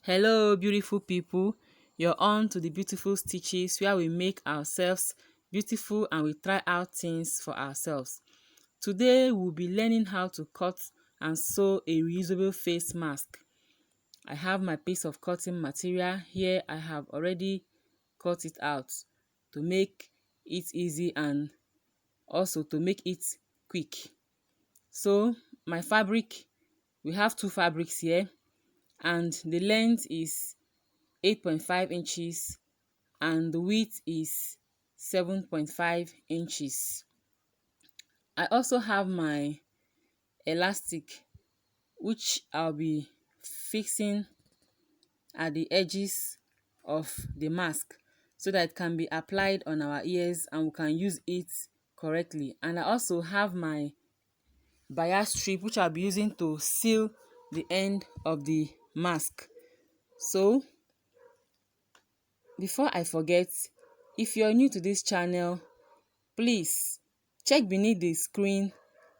Hello, beautiful people. You're on to the beautiful stitches where we make ourselves beautiful and we try out things for ourselves. Today, we'll be learning how to cut and sew a reusable face mask. I have my piece of cutting material here. I have already cut it out to make it easy and also to make it quick. So, my fabric, we have two fabrics here, and the length is 8.5 inches and the width is 7.5 inches. I also have my elastic which I'll be fixing at the edges of the mask so that it can be applied on our ears and we can use it correctly. And I also have my bias strip which I'll be using to seal the end of the mask. So before I forget, if you're new to this channel, please check beneath the screen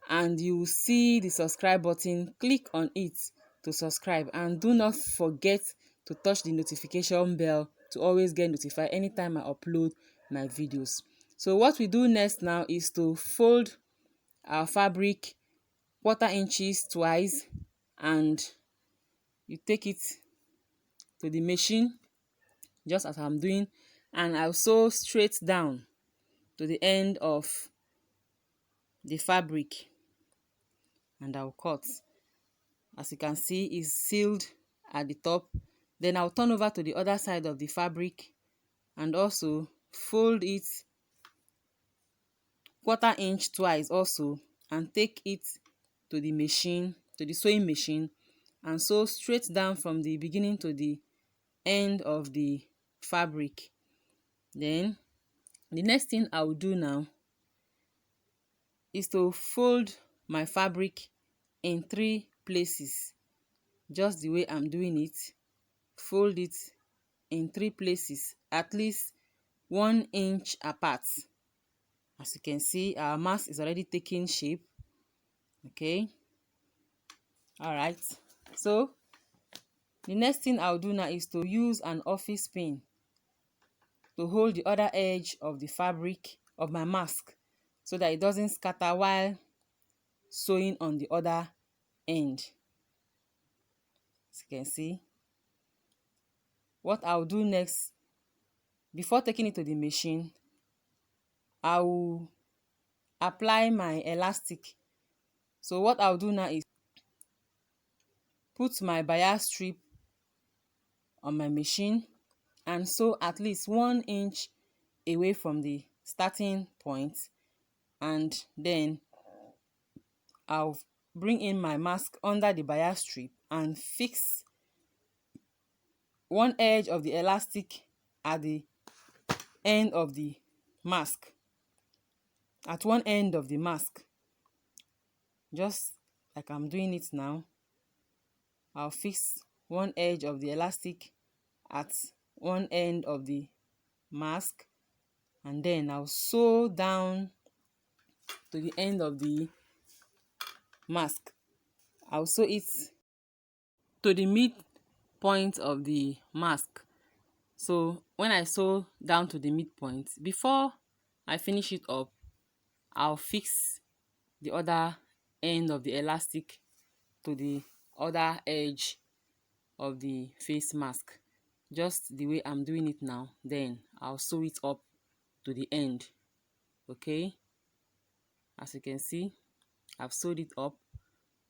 and you will see the subscribe button. Click on it to subscribe and do not forget to touch the notification bell to always get notified anytime I upload my videos. So what we do next now is to fold our fabric 1/4 inches twice, and you take it to the machine just as I'm doing, and I'll sew straight down to the end of the fabric and I'll cut. As you can see, it's sealed at the top. Then I'll turn over to the other side of the fabric and also fold it 1/4 inch twice also, and take it to the machine, to the sewing machine, and sew straight down from the beginning to the end of the fabric. Then the next thing I will do now is to fold my fabric in 3 places, just the way I'm doing it. Fold it in 3 places, at least 1 inch apart. As you can see, our mask is already taking shape. Okay, all right. So the next thing I'll do now is to use an office pin to hold the other edge of the fabric of my mask so that it doesn't scatter while sewing on the other end. As you can see, what I'll do next, before taking it to the machine, I will apply my elastic. So what I'll do now is put my bias strip on my machine and sew at least 1 inch away from the starting point, and then I'll bring in my mask under the bias strip and fix one edge of the elastic at the end of the mask, at one end of the mask, just like I'm doing it now. I'll fix one edge of the elastic at one end of the mask, and then I'll sew down to the end of the mask. I'll sew it to the midpoint of the mask. So when I sew down to the midpoint, before I finish it up, I'll fix the other end of the elastic to the other edge of the face mask, just the way I'm doing it now. Then I'll sew it up to the end. Okay, as you can see, I've sewed it up.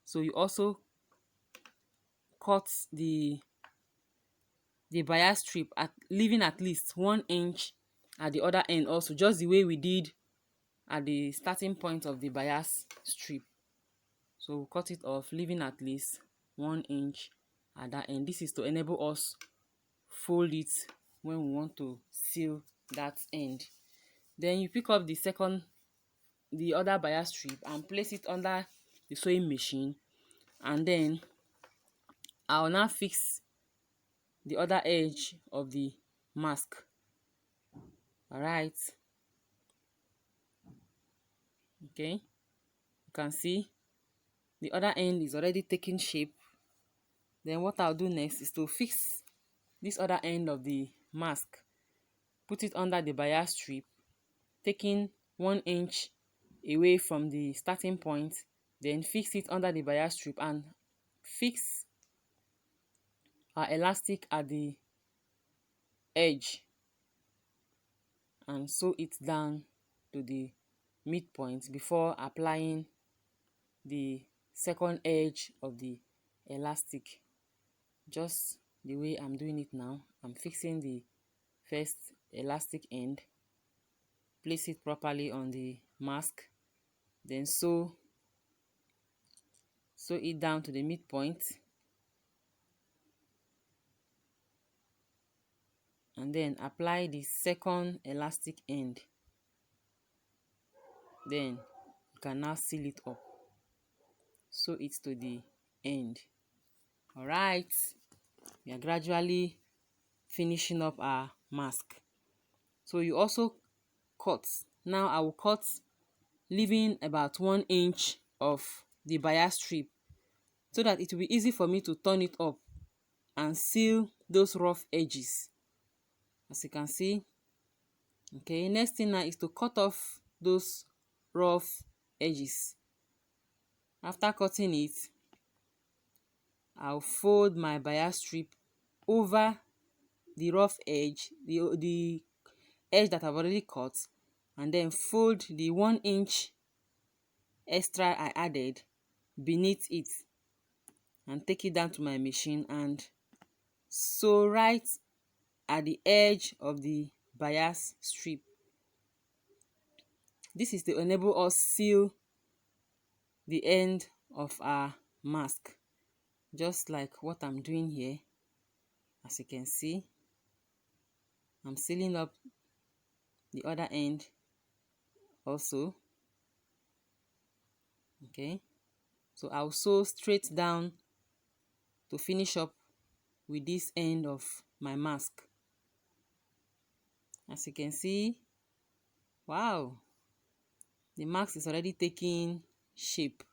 So you also cut the bias strip at leaving at least 1 inch at the other end also, just the way we did at the starting point of the bias strip. So we'll cut it off, leaving at least 1 inch at that end. This is to enable us fold it when we want to seal that end. Then you pick up the other bias strip and place it under the sewing machine, and then I'll now fix the other edge of the mask. All right, okay, you can see the other end is already taking shape. Then what I'll do next is to fix this other end of the mask, put it under the bias strip, taking 1 inch away from the starting point, then fix it under the bias strip and fix our elastic at the edge and sew it down to the midpoint before applying the second edge of the elastic, just the way I'm doing it now. I'm fixing the first elastic end, place it properly on the mask, then sew it down to the midpoint, and then apply the second elastic end. Then you can now seal it up, sew it to the end. All right, we are gradually finishing up our mask. So you also cut. Now I will cut, leaving about 1 inch of the bias strip so that it will be easy for me to turn it up and seal those rough edges, as you can see. Okay, next thing now is to cut off those rough edges. After cutting it, I'll fold my bias strip over the rough edge, the edge that I've already cut, and then fold the 1 inch extra I added beneath it and take it down to my machine and sew right at the edge of the bias strip. This is to enable us seal the end of our mask, just like what I'm doing here. As you can see, I'm sealing up the other end also. Okay, so I'll sew straight down to finish up with this end of my mask. As you can see, wow, the mask is already taking shape.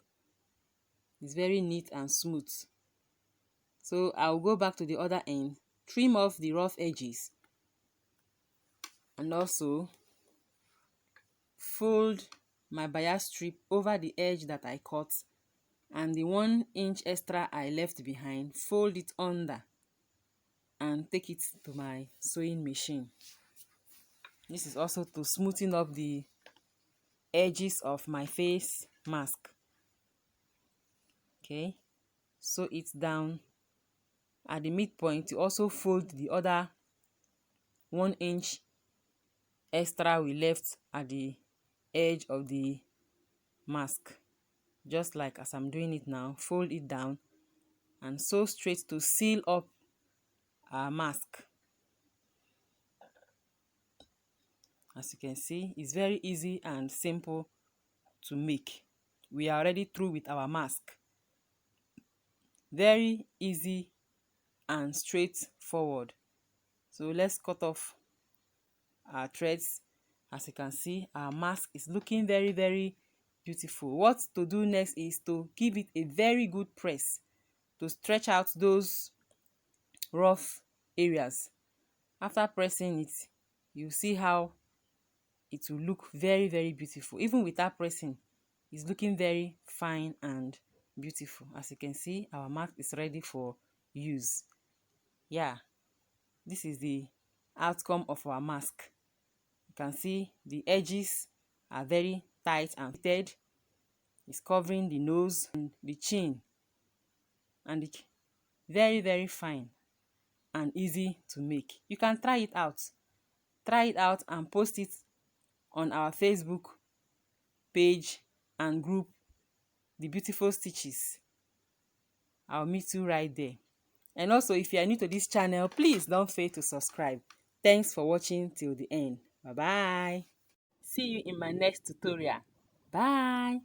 It's very neat and smooth. So I'll go back to the other end, trim off the rough edges, and also fold my bias strip over the edge that I cut, and the 1 inch extra I left behind, fold it under and take it to my sewing machine. This is also to smoothen up the edges of my face mask. Okay, sew it down at the midpoint. You also fold the other 1 inch extra we left at the edge of the mask, just like as I'm doing it now. Fold it down and sew straight to seal up our mask. As you can see, it's very easy and simple to make. We are already through with our mask. Very easy and straightforward. So let's cut off our threads. As you can see, our mask is looking very, very beautiful. What to do next is to give it a very good press to stretch out those rough areas. After pressing it, you see how it will look very, very beautiful. Even without pressing, it's looking very fine and beautiful. As you can see, our mask is ready for use. Yeah, this is the outcome of our mask. You can see the edges are very tight and fitted. It's covering the nose and the chin, and it's very, very fine and easy to make. You can try it out. Try it out and post it on our Facebook page and group, The Beautiful Stitches. I'll meet you right there. And also, if you are new to this channel, please don't fail to subscribe. Thanks for watching till the end. Bye bye. See you in my next tutorial. Bye.